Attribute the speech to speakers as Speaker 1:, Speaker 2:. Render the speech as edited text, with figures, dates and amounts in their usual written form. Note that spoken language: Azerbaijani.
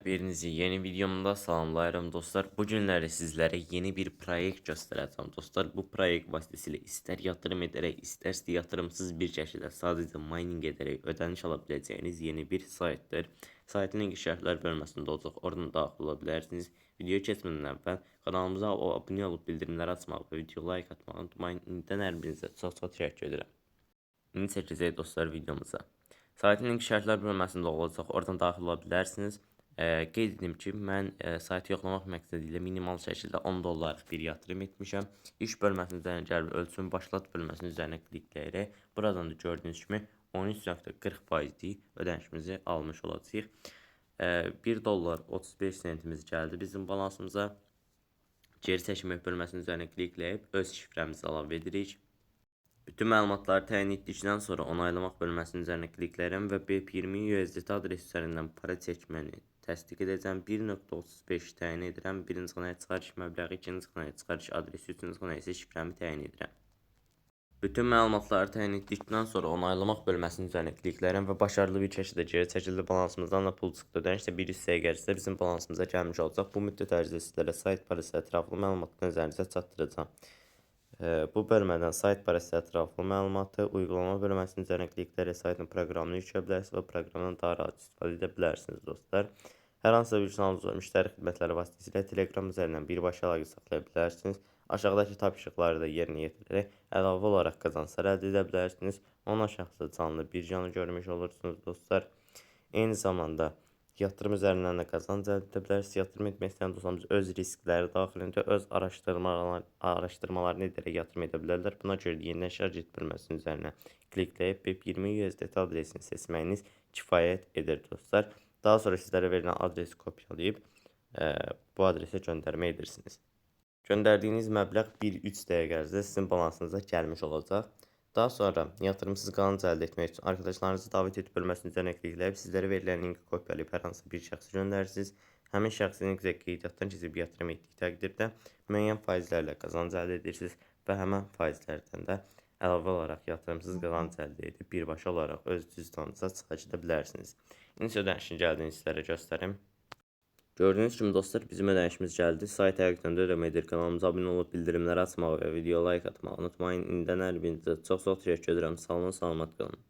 Speaker 1: Birinizi yeni videomda salamlayıram dostlar. Bu günləri sizlərə yeni bir proyekt göstərəcəm dostlar. Bu proyekt vasitəsilə istər yatırım edərək, istərsə yatırımsız bir şəkildə sadəcə mining edərək ödəniş ala biləcəyiniz yeni bir saytdır. Saytın linki şərhlər bölməsində olacaq. Oradan daxil ola bilərsiniz. Videoya keçmədən əvvəl kanalımıza abunə olub bildirimləri açmağı və video like atmağı unutmayın. İndən hər birinizə çox təşəkkür edirəm. İndi çəkəcəyik dostlar videomuza. Saytın linki şərhlər bölməsində olacaq. Oradan daxil ola bilərsiniz. Qeyd edim ki, mən saytı yoxlamaq məqsədi ilə minimal şəkildə 10 dollarlıq bir yatırım etmişəm. İş bölməsinin üzərinə gəlib ölçümü başlat bölməsinin üzərinə klikləyərək buradan da gördüyünüz kimi 13.40% ödənişimizi almış olacağıq. 1 dollar 35 sentimiz gəldi bizim balansımıza. Geri çəkmək bölməsinin üzərinə klikləyib öz şifrəmizi əlavə edirik. Bütün məlumatları təyin etdikdən sonra onaylamaq bölməsinin üzərinə klikləyirəm və BEP20 USDT adresi üzərindən para çəkməni təsdiq edəcəm. 1.35 təyin edirəm. Birinci xanaya çıxarış məbləği, ikinci xanaya çıxarış adresi, üçüncü xanaya isə şifrəmi təyin edirəm. Bütün məlumatları təyin etdikdən sonra onaylamaq bölməsinin üzərinə klikləyirəm və başarılı bir şəkildə geri çəkildi. Balansımızdan da pul çıxdı. Ödəniş də bir hissəyə gəlirsə bizim balansımıza gəlmiş olacaq. Bu müddət ərzində sizlərə sayt barəsi ətraflı məlumatları üzərinizə çatdıracağam. Bu bölmədən sayt barəsi ətraflı məlumatı, uygulama bölməsinin üzərinə klikləyərək saytın proqramını yükləyə bilərsiniz və proqramdan daha rahat istifadə edə bilərsiniz dostlar. Hər hansı bir sualınız müştəri xidmətləri vasitəsilə Telegram üzərindən birbaşa əlaqə saxlaya bilərsiniz. Aşağıdakı tapşırıqları da yerinə yetirərək əlavə olaraq qazanclar əldə edə bilərsiniz. Onun aşağısı canlı birjanı görmüş olursunuz dostlar. Eyni zamanda yatırım üzərindən də qazanc əldə edə bilərsiniz. Yatırım etmək istəyən dostlarımız öz riskləri daxilində öz araşdırmalarını edərək yatırım edə bilərlər. Buna görə də yenidən şərh bölməsinin üzərinə klikləyib BEP20 USDT adresini seçməyiniz kifayət edir dostlar. Daha sonra sizlərə verilən adresi kopyalayıb bu adresə göndərmə edirsiniz. Göndərdiyiniz məbləğ 1-3 dəqiqə ərzində sizin balansınıza gəlmiş olacaq. Daha sonra yatırımsız qazanc əldə etmək üçün arkadaşlarınızı davet et bölməsinin üzərinə klikləyib sizlərə verilən linki kopyalayıb hər hansı bir şəxsə göndərirsiniz. Həmin şəxsin qeydiyyatdan keçib yatırım etdiyi təqdirdə müəyyən faizlərlə qazanc əldə edirsiniz və həmin faizlərdən də əlavə olaraq yatırımsız qazanc əldə edib birbaşa olaraq öz cüzdanınıza çıxarış edə bilərsiniz. İndi ödənişin gəldiyini sizlərə göstərim. Gördüyünüz kimi dostlar bizim ödənişimiz gəldi. Sayt həqiqətən də ödəmə edir. Kanalımıza abunə olub bildirimləri açmağı və video like atmağı unutmayın. İndən hər birinizə çox təşəkkür edirəm. Sağ olun, salamat qalın.